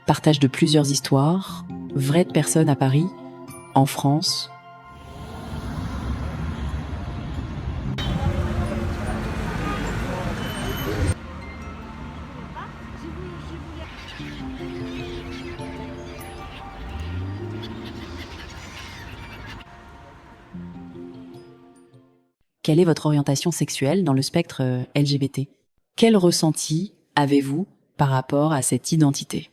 partagent de plusieurs histoires, vraies de personnes à Paris, en France. Quelle est votre orientation sexuelle dans le spectre LGBT? Quel ressenti avez-vous par rapport à cette identité?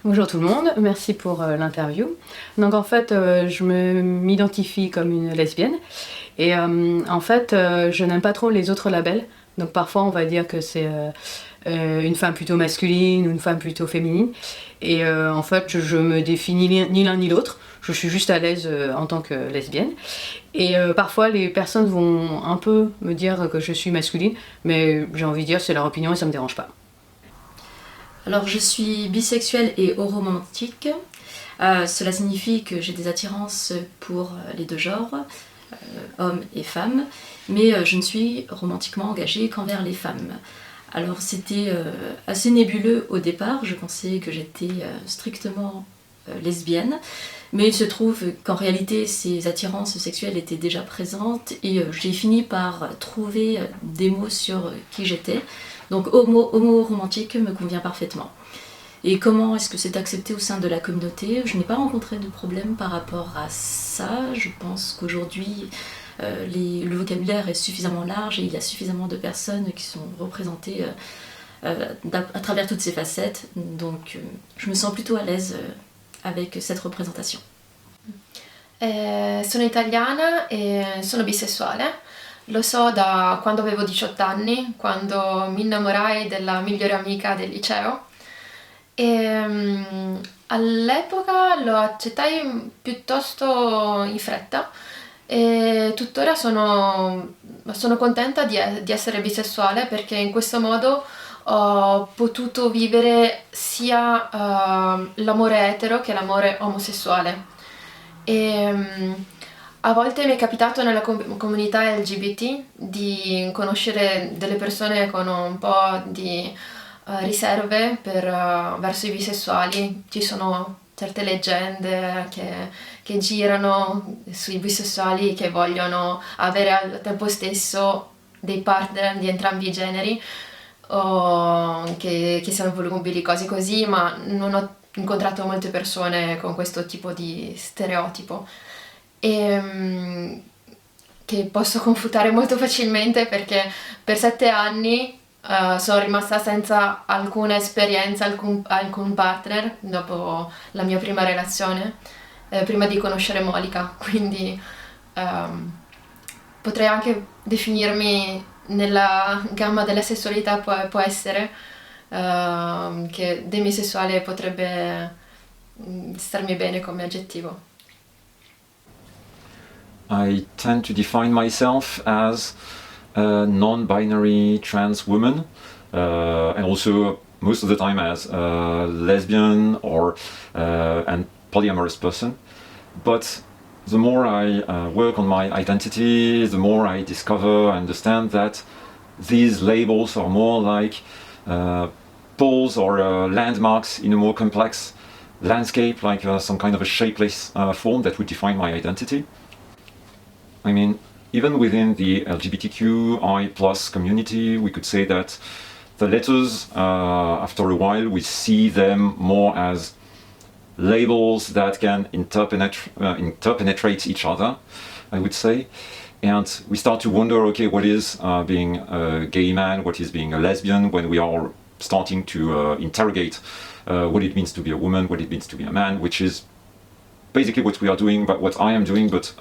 Bonjour tout le monde, merci pour l'interview. Donc en fait, je m'identifie comme une lesbienne et en fait, je n'aime pas trop les autres labels. Donc parfois, on va dire que c'est une femme plutôt masculine ou une femme plutôt féminine. Et en fait, je me définis ni l'un ni l'autre. Je suis juste à l'aise en tant que lesbienne. Et parfois, les personnes vont un peu me dire que je suis masculine, mais j'ai envie de dire c'est leur opinion et ça me dérange pas. Alors, je suis bisexuelle et aromantique. Cela signifie que j'ai des attirances pour les deux genres, hommes et femmes, mais je ne suis romantiquement engagée qu'envers les femmes. Alors, c'était assez nébuleux au départ. Je pensais que j'étais strictement lesbienne, mais il se trouve qu'en réalité, ces attirances sexuelles étaient déjà présentes et j'ai fini par trouver des mots sur qui j'étais. Donc homo-romantique me convient parfaitement. Et comment est-ce que c'est accepté au sein de la communauté? Je n'ai pas rencontré de problème par rapport à ça. Je pense qu'aujourd'hui, le vocabulaire est suffisamment large et il y a suffisamment de personnes qui sont représentées à travers toutes ces facettes. Donc je me sens plutôt à l'aise avec cette représentation. Sono italiana e sono bisessuale. Lo so da quando avevo 18 anni, quando mi innamorai della migliore amica del liceo. All'epoca lo accettai piuttosto in fretta e tuttora sono contenta di essere bisessuale perché in questo modo ho potuto vivere sia l'amore etero che l'amore omosessuale. A volte mi è capitato nella comunità LGBT di conoscere delle persone con un po' di riserve verso i bisessuali. Ci sono certe leggende che girano sui bisessuali che vogliono avere al tempo stesso dei partner di entrambi i generi o che siano volubili, cose così, ma non ho incontrato molte persone con questo tipo di stereotipo. Che posso confutare molto facilmente perché per 7 anni sono rimasta senza alcuna esperienza, alcun partner dopo la mia prima relazione, prima di conoscere Monica, quindi potrei anche definirmi nella gamma della sessualità, può essere che demisessuale potrebbe starmi bene come aggettivo. I tend to define myself as a non-binary trans woman, and also most of the time as a lesbian or and polyamorous person. But the more I work on my identity, the more I discover, understand that these labels are more like poles or landmarks in a more complex landscape, like some kind of a shapeless form that would define my identity. I mean, even within the LGBTQI plus community, we could say that the letters, after a while, we see them more as labels that can interpenetrate each other, I would say. And we start to wonder, okay, what is being a gay man, what is being a lesbian, when we are starting to interrogate what it means to be a woman, what it means to be a man, which is basically what we are doing, but what I am doing, but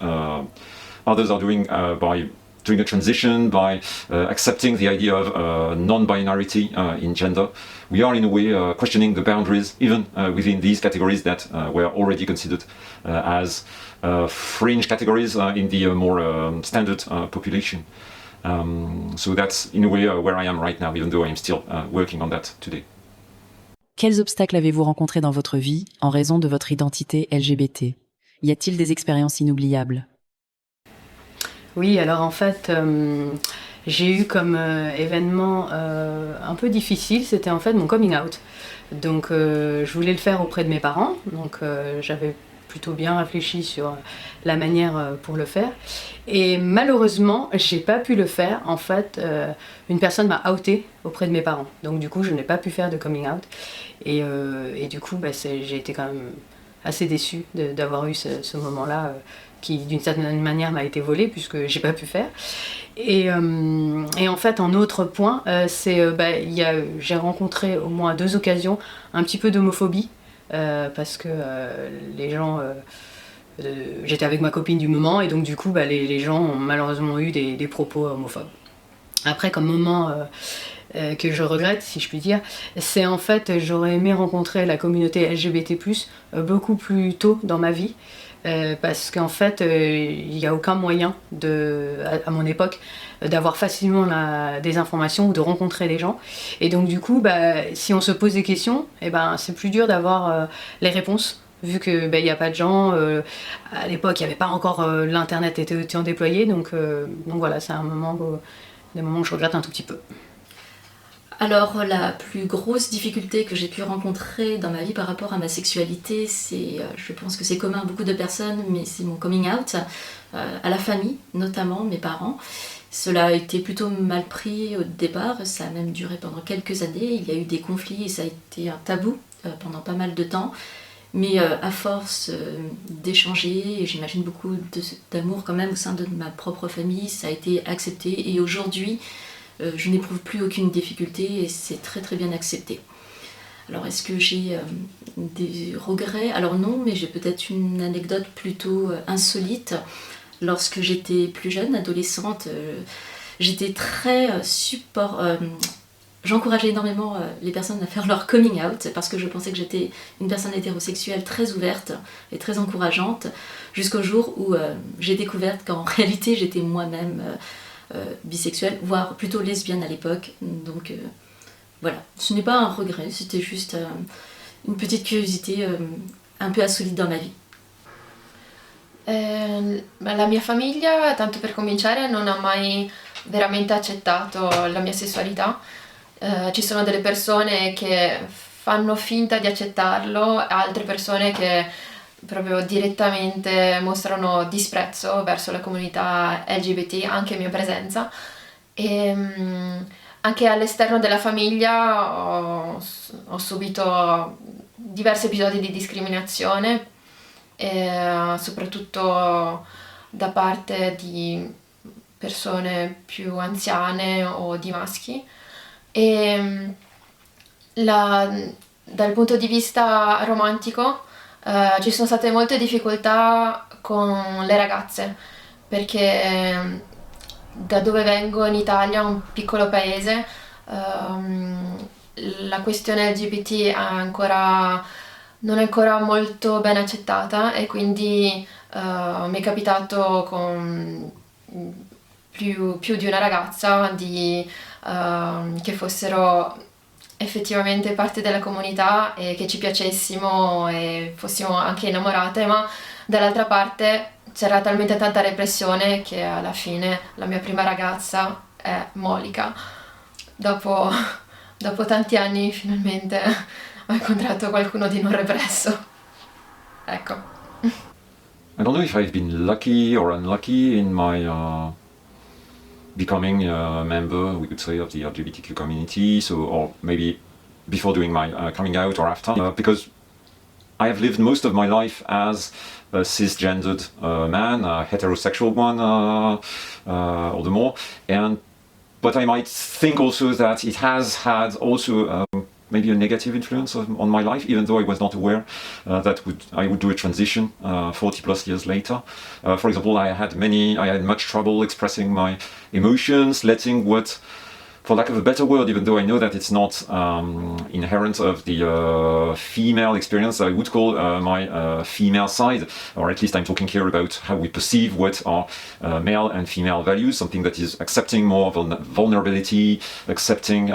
others are doing by doing a transition, by accepting the idea of non-binarity in gender. We are in a way questioning the boundaries even within these categories that were already considered as fringe categories in the more standard population. So that's in a way where I am right now, even though I'm still working on that today. Quels obstacles avez-vous rencontrés dans votre vie en raison de votre identité LGBT? Y a-t-il des expériences inoubliables? Oui, alors en fait, j'ai eu comme événement un peu difficile, c'était en fait mon coming out. Donc je voulais le faire auprès de mes parents, donc j'avais plutôt bien réfléchi sur la manière pour le faire. Et malheureusement, j'ai pas pu le faire. En fait, une personne m'a outé auprès de mes parents. Donc du coup, je n'ai pas pu faire de coming out. Et du coup, j'ai été quand même assez déçue d'avoir eu ce moment-là qui, d'une certaine manière, m'a été volé puisque j'ai pas pu faire. Et en fait, en autre point, j'ai rencontré au moins à 2 occasions un petit peu d'homophobie parce que les gens... j'étais avec ma copine du moment et donc du coup les gens ont malheureusement eu des propos homophobes. Après, comme moment que je regrette, si je puis dire, c'est en fait j'aurais aimé rencontrer la communauté LGBT+, beaucoup plus tôt dans ma vie. Parce qu'en fait, il n'y a aucun moyen, à mon époque, d'avoir facilement des informations ou de rencontrer des gens. Et donc du coup, si on se pose des questions, c'est plus dur d'avoir les réponses, vu qu'il n'y a pas de gens. À l'époque, il n'y avait pas encore l'internet était déployé, donc voilà, c'est des moments que je regrette un tout petit peu. Alors la plus grosse difficulté que j'ai pu rencontrer dans ma vie par rapport à ma sexualité, je pense que c'est commun à beaucoup de personnes, mais c'est mon coming out, à la famille, notamment mes parents. Cela a été plutôt mal pris au départ, ça a même duré pendant quelques années, il y a eu des conflits et ça a été un tabou pendant pas mal de temps. Mais à force d'échanger, et j'imagine beaucoup d'amour quand même au sein de ma propre famille, ça a été accepté et aujourd'hui, je n'éprouve plus aucune difficulté et c'est très très bien accepté. Alors est-ce que j'ai des regrets? Alors non, mais j'ai peut-être une anecdote plutôt insolite. Lorsque j'étais plus jeune, adolescente, j'étais très j'encourageais énormément les personnes à faire leur coming out parce que je pensais que j'étais une personne hétérosexuelle très ouverte et très encourageante jusqu'au jour où j'ai découvert qu'en réalité j'étais moi-même bisexuelle, voire plutôt lesbienne à l'époque. Donc voilà, ce n'est pas un regret, c'était juste une petite curiosité un peu insolite dans ma vie. La mia famiglia, tanto per cominciare, non ha mai veramente accettato la mia sessualità. Ci sono delle persone che fanno finta di accettarlo, altre persone che proprio direttamente mostrano disprezzo verso la comunità LGBT, anche in mia presenza. E anche all'esterno della famiglia ho subito diversi episodi di discriminazione, soprattutto da parte di persone più anziane o di maschi. Dal punto di vista romantico ci sono state molte difficoltà con le ragazze perché da dove vengo in Italia, un piccolo paese, la questione LGBT non è ancora molto ben accettata e quindi mi è capitato con più di una ragazza che fossero effettivamente parte della comunità e che ci piacessimo e fossimo anche innamorate, ma dall'altra parte c'era talmente tanta repressione che alla fine la mia prima ragazza è Monica. Dopo tanti anni finalmente ho incontrato qualcuno di non represso. Ecco. I don't know if I've been lucky or unlucky in my becoming a member, we could say, of the LGBTQ community, or maybe before doing my coming out or after, because I have lived most of my life as a cisgendered man, a heterosexual one, all the more, but I might think also that it has had also maybe a negative influence on my life, even though I was not aware that I would do a transition 40 plus years later. For example, I had much trouble expressing my emotions, letting what, for lack of a better word, even though I know that it's not inherent of the female experience, I would call my female side, or at least I'm talking here about how we perceive what are male and female values, something that is accepting more vulnerability, accepting,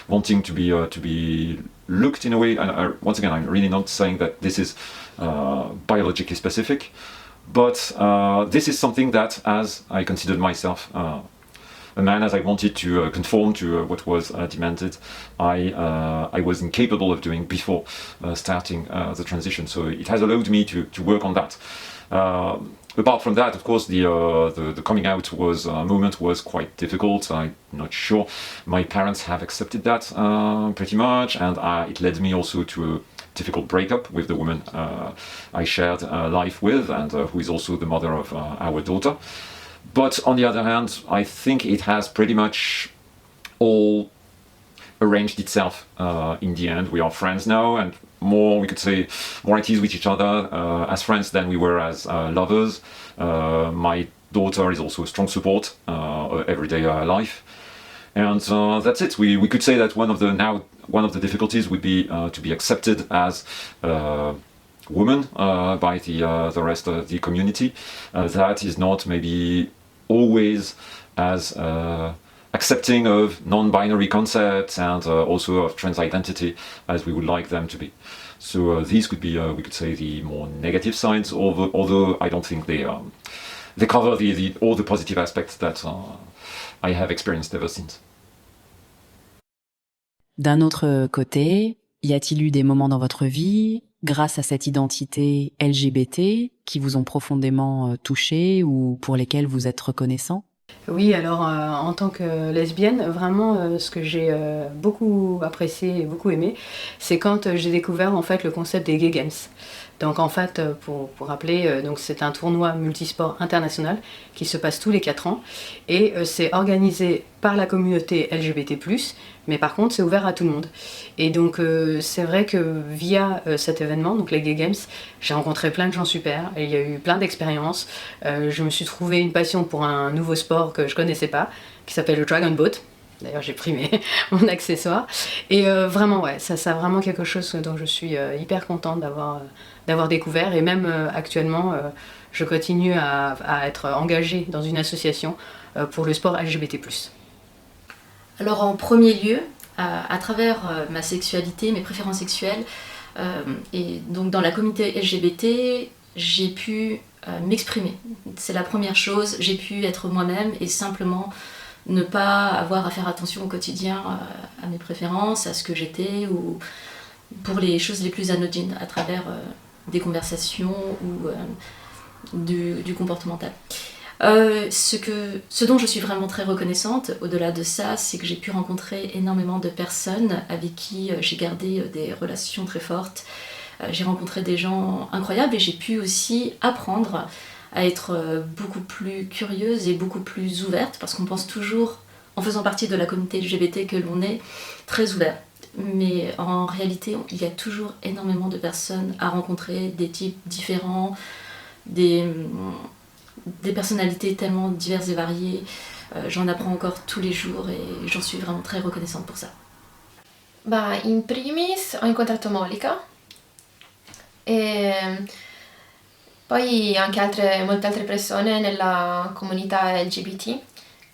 wanting to be looked in a way. And once again, I'm really not saying that this is biologically specific, but this is something that, as I considered myself a man, as I wanted to conform to what was demanded, I was incapable of doing before starting the transition. So it has allowed me to work on that. Apart from that, of course, the coming out moment was quite difficult. I'm not sure my parents have accepted that pretty much, and it led me also to a difficult breakup with the woman I shared life with, and who is also the mother of our daughter. But on the other hand, I think it has pretty much all arranged itself in the end. We are friends now, and we could say, more at ease with each other as friends than we were as lovers. My daughter is also a strong support of everyday life. And that's it. We could say that one of the difficulties would be to be accepted as woman by the rest of the community. That is not maybe always as accepting of non-binary concepts and also of trans identity as we would like them to be. So these could be, we could say, the more negative sides, although I don't think they cover all the positive aspects that I have experienced ever since. D'un autre côté, y a-t-il eu des moments dans votre vie, grâce à cette identité LGBT, qui vous ont profondément touché ou pour lesquels vous êtes reconnaissant ? Oui, alors en tant que lesbienne, vraiment ce que j'ai beaucoup apprécié et beaucoup aimé, c'est quand j'ai découvert en fait le concept des Gay Games. Donc en fait, pour rappeler, donc c'est un tournoi multisport international qui se passe tous les 4 ans et c'est organisé par la communauté LGBT+, mais par contre c'est ouvert à tout le monde. Et donc c'est vrai que via cet événement, donc les Gay Games, j'ai rencontré plein de gens super et il y a eu plein d'expériences. Je me suis trouvé une passion pour un nouveau sport que je connaissais pas, qui s'appelle le Dragon Boat. D'ailleurs, j'ai pris mon accessoire. Et vraiment, ouais, ça vraiment quelque chose dont je suis hyper contente d'avoir découvert. Et même actuellement, je continue à être engagée dans une association pour le sport LGBT+. Alors en premier lieu, à travers ma sexualité, mes préférences sexuelles, et donc dans la communauté LGBT, j'ai pu m'exprimer. C'est la première chose, j'ai pu être moi-même et simplement ne pas avoir à faire attention au quotidien à mes préférences, à ce que j'étais, ou pour les choses les plus anodines, à travers des conversations ou du comportemental. Ce dont je suis vraiment très reconnaissante, au-delà de ça, c'est que j'ai pu rencontrer énormément de personnes avec qui j'ai gardé des relations très fortes. J'ai rencontré des gens incroyables et j'ai pu aussi apprendre à être beaucoup plus curieuse et beaucoup plus ouverte, parce qu'on pense toujours, en faisant partie de la communauté LGBT, que l'on est très ouvert. Mais en réalité, il y a toujours énormément de personnes à rencontrer, des types différents, des personnalités tellement diverses et variées. J'en apprends encore tous les jours et j'en suis vraiment très reconnaissante pour ça. In primis ho incontrato Monica e poi anche molte altre persone nella comunità LGBT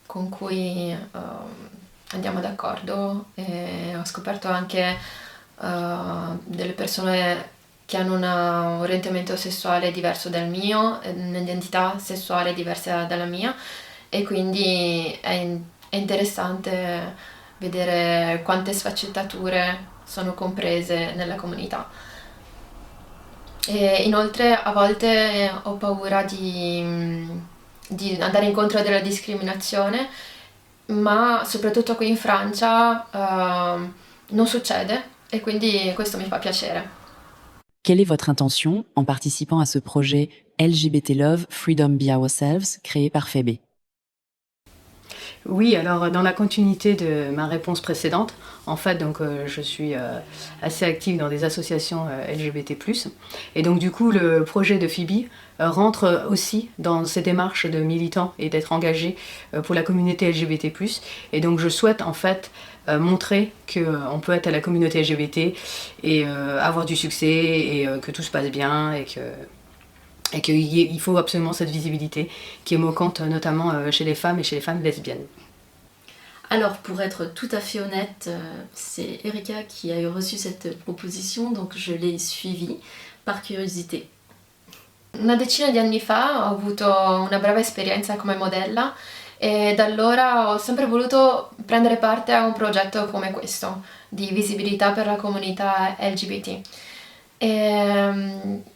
con cui andiamo d'accordo, e ho scoperto anche delle persone che hanno un orientamento sessuale diverso dal mio, un'identità sessuale diversa dalla mia, e quindi è interessante vedere quante sfaccettature sono comprese nella comunità. E inoltre a volte ho paura di andare incontro della discriminazione, ma soprattutto qui in Francia non succede e quindi questo mi fa piacere. Quelle est votre intention en participant à ce projet LGBT Love Freedom Be Ourselves créé par Febe ? Oui, alors dans la continuité de ma réponse précédente, en fait, donc je suis assez active dans des associations LGBT+. Et donc du coup, le projet de Phoebe rentre aussi dans ces démarches de militants et d'être engagé pour la communauté LGBT+. Et donc je souhaite en fait montrer qu'on peut être à la communauté LGBT et avoir du succès et que tout se passe bien et qu'il faut absolument cette visibilité qui est manquante notamment chez les femmes et chez les femmes lesbiennes. Alors pour être tout à fait honnête, c'est Erika qui a reçu cette proposition, donc je l'ai suivie par curiosité. Una decina di anni fa ho avuto una breve esperienza come modella e da allora ho sempre voluto prendere parte a un progetto come questo, di visibilità per la comunità LGBT.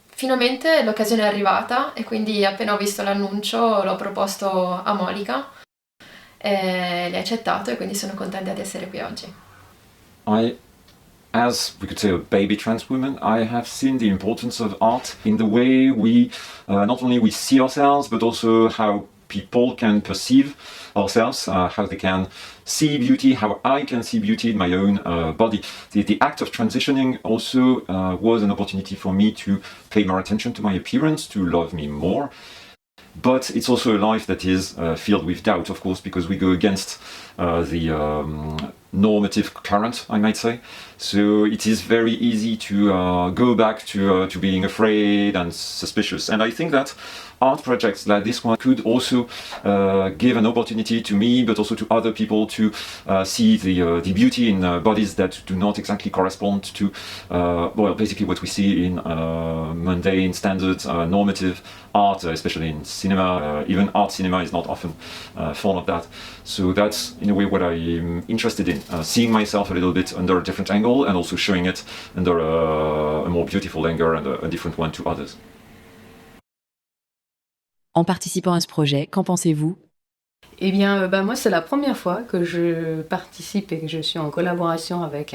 Finalmente l'occasione è arrivata e quindi appena ho visto l'annuncio l'ho proposto a Monica e lei ha accettato e quindi sono contenta di essere qui oggi. As we could say a baby trans woman, I have seen the importance of art in the way we not only we see ourselves, but also how people can perceive ourselves, how they can see beauty, how I can see beauty in my own body. The act of transitioning also was an opportunity for me to pay more attention to my appearance, to love me more. But it's also a life that is filled with doubt, of course, because we go against the normative current, I might say. So it is very easy to go back to being afraid and suspicious. And I think that art projects like this one could also give an opportunity to me, but also to other people, to see the beauty in bodies that do not exactly correspond to, well, basically what we see in mundane, standard, normative art, especially in cinema. Even art cinema is not often fond of that. So that's in a way what I'm interested in, seeing myself a little bit under a different angle and also showing it under a more beautiful angle and a different one to others. En participant à ce projet, qu'en pensez-vous? Eh bien, moi, c'est la première fois que je participe et que je suis en collaboration avec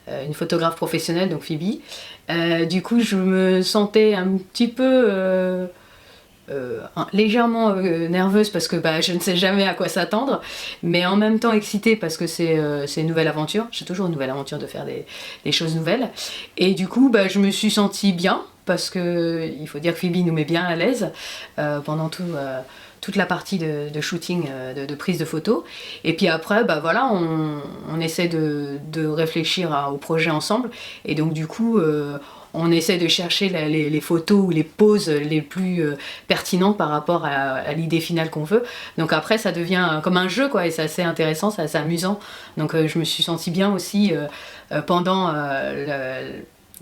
une photographe professionnelle, donc Phoebe. Du coup, je me sentais un petit peu légèrement nerveuse parce que je ne sais jamais à quoi s'attendre, mais en même temps excitée parce que c'est une nouvelle aventure. C'est toujours une nouvelle aventure de faire des choses nouvelles. Et du coup, je me suis sentie bien parce que il faut dire que Phoebe nous met bien à l'aise pendant toute la partie de shooting, de prise de photos. Et puis après, voilà, on essaie de réfléchir au projet ensemble. Et donc du coup, on essaie de chercher les photos ou les poses les plus pertinentes par rapport à l'idée finale qu'on veut. Donc après, ça devient comme un jeu, quoi, et c'est assez intéressant, c'est assez amusant. Donc je me suis sentie bien aussi pendant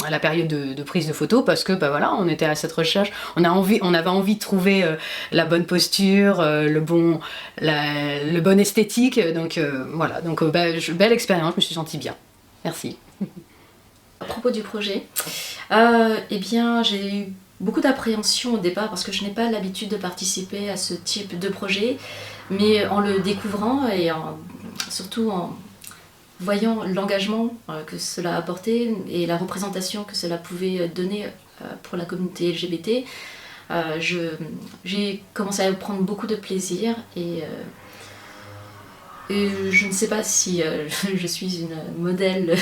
la période de prise de photos parce que voilà, on était à cette recherche, on avait envie de trouver la bonne posture, le bon esthétique, donc voilà, donc belle expérience, je me suis sentie bien. Merci. À propos du projet, eh bien j'ai eu beaucoup d'appréhension au départ parce que je n'ai pas l'habitude de participer à ce type de projet, mais en le découvrant et surtout en voyant l'engagement que cela apportait et la représentation que cela pouvait donner pour la communauté LGBT, j'ai commencé à prendre beaucoup de plaisir et je ne sais pas si je suis une modèle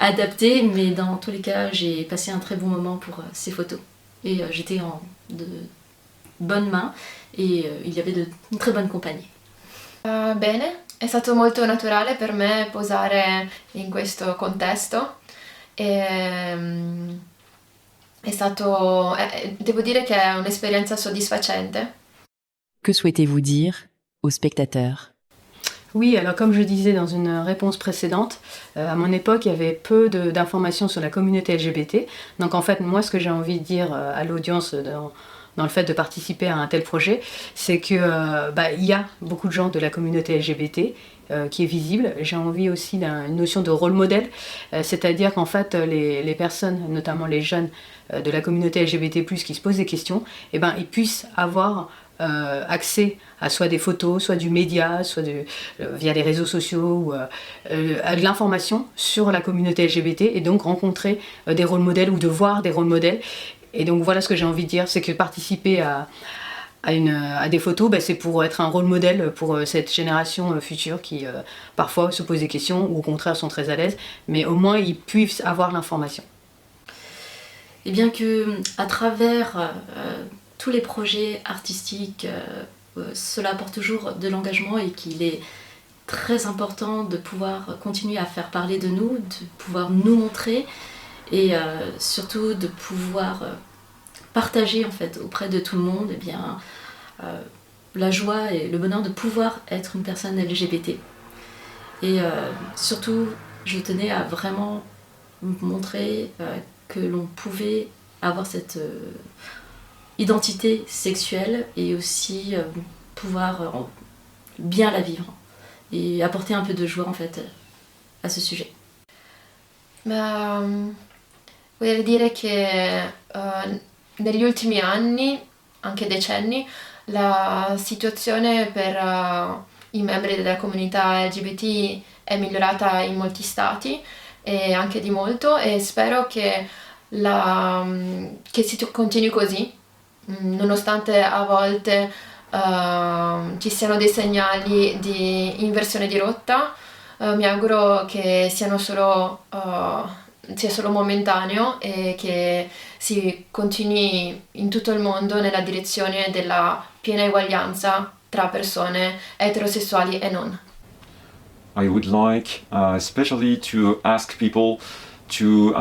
adaptée, mais dans tous les cas, j'ai passé un très bon moment pour ces photos. Et j'étais en de bonnes mains et il y avait une très bonne compagnie. Bene, è stato molto naturale per me posare in questo contesto e devo dire che è un'esperienza soddisfacente. Que souhaitez-vous dire aux spectateurs? Oui, alors comme je disais dans une réponse précédente, à mon époque, il y avait peu d'informations sur la communauté LGBT. Donc en fait, moi, ce que j'ai envie de dire à l'audience dans le fait de participer à un tel projet, c'est que il y a beaucoup de gens de la communauté LGBT qui est visible. J'ai envie aussi d'une notion de rôle modèle, c'est-à-dire qu'en fait, les personnes, notamment les jeunes de la communauté LGBT+, qui se posent des questions, ils puissent avoir accès à soit des photos, soit du média, soit via les réseaux sociaux, ou à de l'information sur la communauté LGBT et donc rencontrer des rôles modèles ou de voir des rôles modèles. Et donc voilà ce que j'ai envie de dire, c'est que participer à des photos, c'est pour être un rôle modèle pour cette génération future qui parfois se pose des questions ou au contraire sont très à l'aise, mais au moins ils puissent avoir l'information. Et bien que à travers tous les projets artistiques, cela apporte toujours de l'engagement et qu'il est très important de pouvoir continuer à faire parler de nous, de pouvoir nous montrer et surtout de pouvoir partager en fait auprès de tout le monde la joie et le bonheur de pouvoir être une personne LGBT. Et surtout, je tenais à vraiment montrer que l'on pouvait avoir cette identité sexuelle et aussi pouvoir bien la vivre et apporter un peu de joie en fait à ce sujet. Vorrei dire che negli ultimi anni, anche decenni, la situazione per i membri della comunità LGBT è migliorata in molti stati e anche di molto, e spero che si continui così, nonostante a volte ci siano dei segnali di inversione di rotta. Mi auguro che sia solo momentaneo e che si continui in tutto il mondo nella direzione della piena eguaglianza tra persone eterosessuali e non. I would like especially to ask people to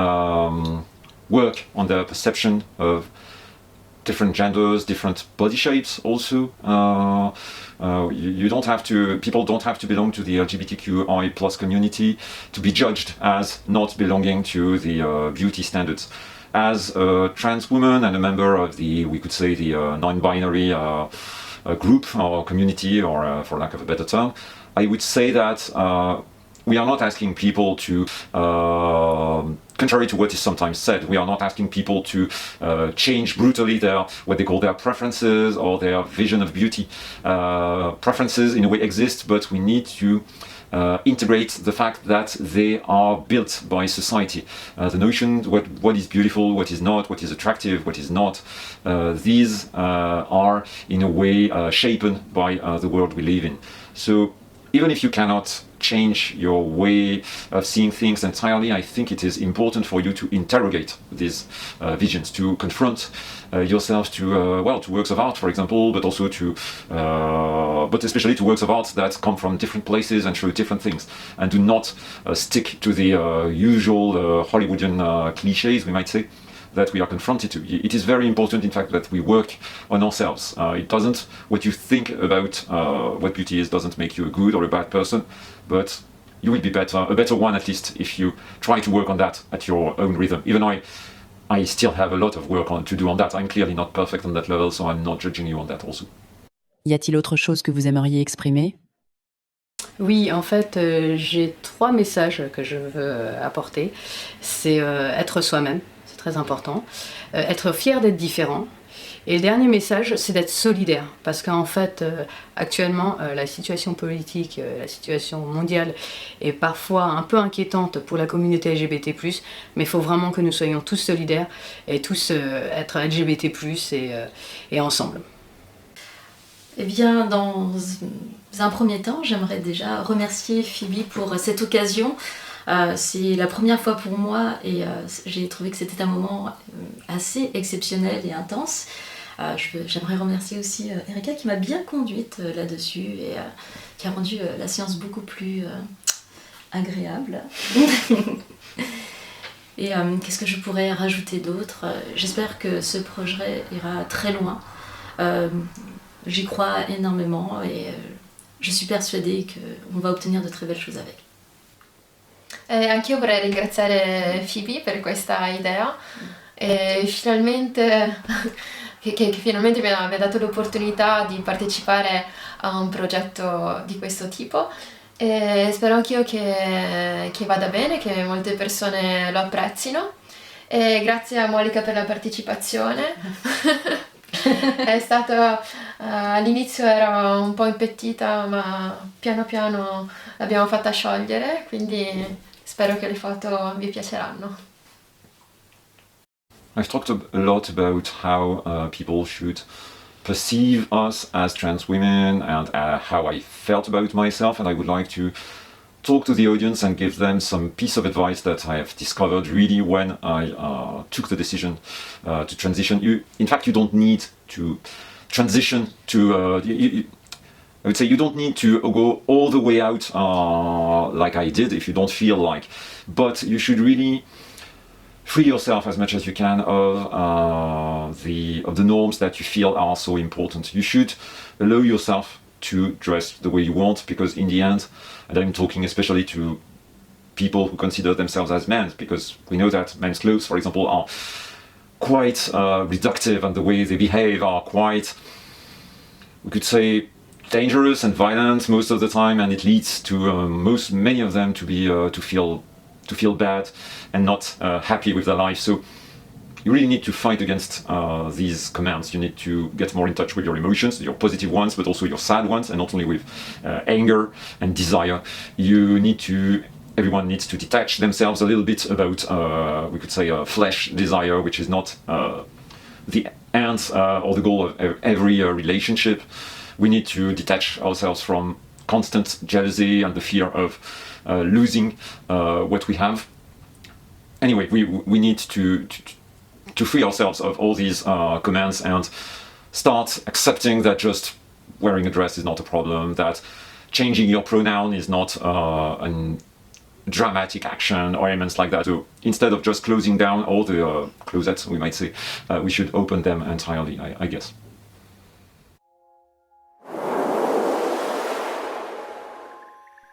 work on their perception of different genders, different body shapes also. You don't have to, people don't have to belong to the LGBTQI plus community to be judged as not belonging to the beauty standards. As a trans woman and a member of the, we could say, the non-binary group or community, or for lack of a better term, I would say that we are not asking people to, contrary to what is sometimes said, we are not asking people to change brutally what they call their preferences or their vision of beauty. Preferences in a way exist, but we need to integrate the fact that they are built by society. The notion, what is beautiful, what is not, what is attractive, what is not, these are in a way shaped by the world we live in. So even if you cannot change your way of seeing things entirely, I think it is important for you to interrogate these visions, to confront yourself to works of art, for example, but also but especially to works of art that come from different places and show different things, and do not stick to the usual Hollywoodian cliches, we might say, that we are confronted to. It is very important, in fact, that we work on ourselves. What you think about what beauty is doesn't make you a good or a bad person, but you will be a better one at least, if you try to work on that at your own rhythm. Even I still have a lot of work to do on that. I'm clearly not perfect on that level, so I'm not judging you on that also. Y a-t-il autre chose que vous aimeriez exprimer? Oui, en fait, j'ai 3 messages que je veux apporter. C'est être soi-même, c'est très important. Être fier d'être différent. Et le dernier message, c'est d'être solidaire. Parce qu'en fait, actuellement, la situation politique, la situation mondiale est parfois un peu inquiétante pour la communauté LGBT+, mais il faut vraiment que nous soyons tous solidaires et tous être LGBT+, et ensemble. Eh bien, dans un premier temps, j'aimerais déjà remercier Phoebe pour cette occasion. C'est la première fois pour moi et j'ai trouvé que c'était un moment assez exceptionnel et intense. J'aimerais remercier aussi Erika qui m'a bien conduite là-dessus et qui a rendu la séance beaucoup plus agréable. Et qu'est-ce que je pourrais rajouter d'autre? J'espère que ce projet ira très loin. J'y crois énormément et je suis persuadée qu'on va obtenir de très belles choses avec. Anch'io vorrei ringraziare Phoebe per questa idea e che finalmente mi ha dato l'opportunità di partecipare a un progetto di questo tipo, e spero anch'io che vada bene, che molte persone lo apprezzino, e grazie a Monica per la partecipazione. È stato all'inizio ero un po' impettita, ma piano piano l'abbiamo fatta sciogliere, quindi spero che le foto vi piaceranno. I've talked a lot about how people should perceive us as trans women and how I felt about myself, and I would like to talk to the audience and give them some piece of advice that I have discovered really when I took the decision to transition. In fact, you don't need to transition to, I would say you don't need to go all the way out like I did if you don't feel like, but you should really free yourself as much as you can of the norms that you feel are so important. You should allow yourself to dress the way you want, because in the end, and I'm talking especially to people who consider themselves as men, because we know that men's clothes, for example, are quite reductive, and the way they behave are quite, we could say, dangerous and violent most of the time, and it leads to many of them to be to feel bad and not happy with their life. So you really need to fight against these commands. You need to get more in touch with your emotions, your positive ones, but also your sad ones, and not only with anger and desire. Everyone needs to detach themselves a little bit about, we could say, flesh desire, which is not the end or the goal of every relationship. We need to detach ourselves from constant jealousy and the fear of losing what we have. Anyway, we need to free ourselves of all these commands and start accepting that just wearing a dress is not a problem, that changing your pronoun is not an dramatic action or elements like that. So instead of just closing down all the closets, we might say, we should open them entirely, I guess.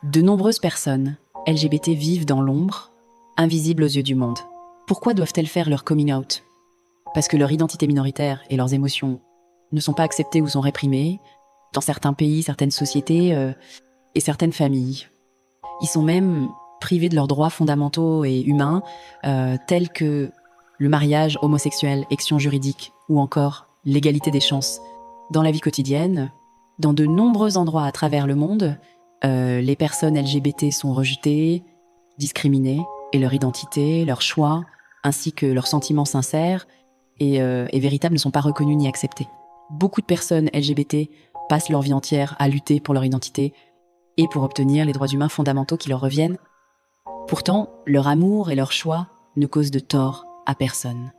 De nombreuses personnes LGBT vivent dans l'ombre, invisibles aux yeux du monde. Pourquoi doivent-elles faire leur coming out? Parce que leur identité minoritaire et leurs émotions ne sont pas acceptées ou sont réprimées dans certains pays, certaines sociétés et certaines familles. Ils sont même privés de leurs droits fondamentaux et humains, tels que le mariage homosexuel, action juridique, ou encore l'égalité des chances. Dans la vie quotidienne, dans de nombreux endroits à travers le monde, les personnes LGBT sont rejetées, discriminées, et leur identité, leur choix, ainsi que leurs sentiments sincères et véritables ne sont pas reconnus ni acceptés. Beaucoup de personnes LGBT passent leur vie entière à lutter pour leur identité et pour obtenir les droits humains fondamentaux qui leur reviennent. Pourtant, leur amour et leur choix ne causent de tort à personne.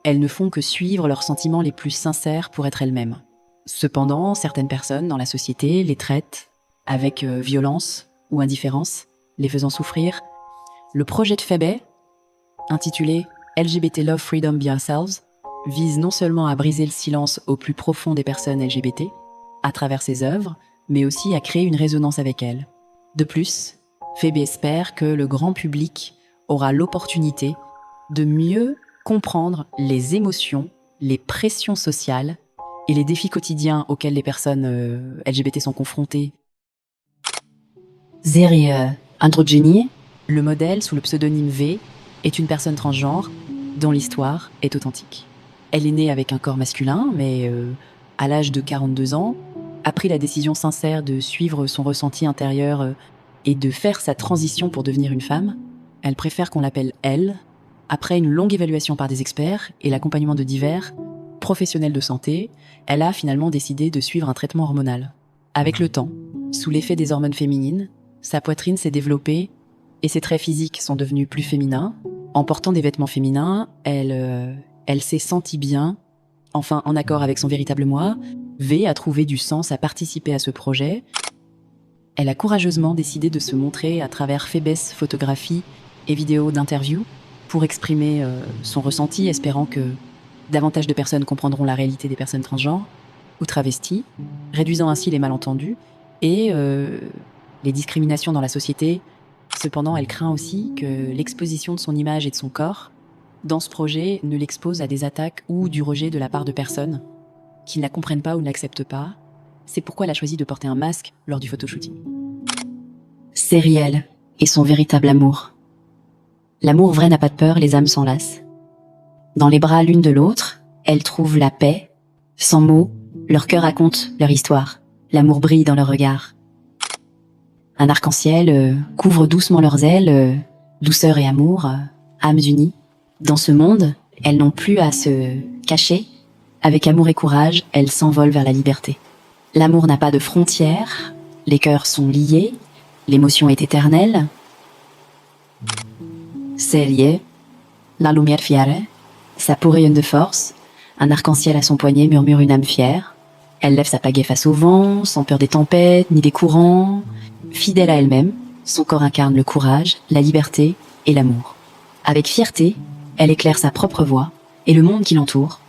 Elles ne font que suivre leurs sentiments les plus sincères pour être elles-mêmes. Cependant, certaines personnes dans la société les traitent avec violence ou indifférence, les faisant souffrir. Le projet de Phoebe, intitulé LGBT Love Freedom Be Ourselves, vise non seulement à briser le silence au plus profond des personnes LGBT, à travers ses œuvres, mais aussi à créer une résonance avec elles. De plus, Phoebe espère que le grand public aura l'opportunité de mieux comprendre les émotions, les pressions sociales et les défis quotidiens auxquels les personnes LGBT sont confrontées. Zeri Androgynie, le modèle sous le pseudonyme V, est une personne transgenre dont l'histoire est authentique. Elle est née avec un corps masculin, mais à l'âge de 42 ans, a pris la décision sincère de suivre son ressenti intérieur et de faire sa transition pour devenir une femme. Elle préfère qu'on l'appelle elle. Après une longue évaluation par des experts et l'accompagnement de divers professionnels de santé, elle a finalement décidé de suivre un traitement hormonal. Avec le temps, sous l'effet des hormones féminines, sa poitrine s'est développée et ses traits physiques sont devenus plus féminins. En portant des vêtements féminins, elle s'est sentie bien, enfin en accord avec son véritable moi. V a trouvé du sens à participer à ce projet. Elle a courageusement décidé de se montrer à travers Phoebe's photographies et vidéos d'interviews pour exprimer son ressenti, espérant que davantage de personnes comprendront la réalité des personnes transgenres ou travesties, réduisant ainsi les malentendus et les discriminations dans la société. Cependant, elle craint aussi que l'exposition de son image et de son corps dans ce projet ne l'expose à des attaques ou du rejet de la part de personnes qui ne la comprennent pas ou ne l'acceptent pas. C'est pourquoi elle a choisi de porter un masque lors du photoshooting. C'est réel et son véritable amour. L'amour vrai n'a pas de peur, les âmes s'enlacent. Dans les bras l'une de l'autre, elles trouvent la paix. Sans mots, leur cœur raconte leur histoire. L'amour brille dans leur regard. Un arc-en-ciel couvre doucement leurs ailes, douceur et amour, âmes unies. Dans ce monde, elles n'ont plus à se cacher. Avec amour et courage, elles s'envolent vers la liberté. L'amour n'a pas de frontières, les cœurs sont liés, l'émotion est éternelle. C'est lié, la lumière fière, sa peau rayonne de force, un arc-en-ciel à son poignet murmure une âme fière. Elle lève sa pagaie face au vent, sans peur des tempêtes ni des courants. Fidèle à elle-même, son corps incarne le courage, la liberté et l'amour. Avec fierté, elle éclaire sa propre voie et le monde qui l'entoure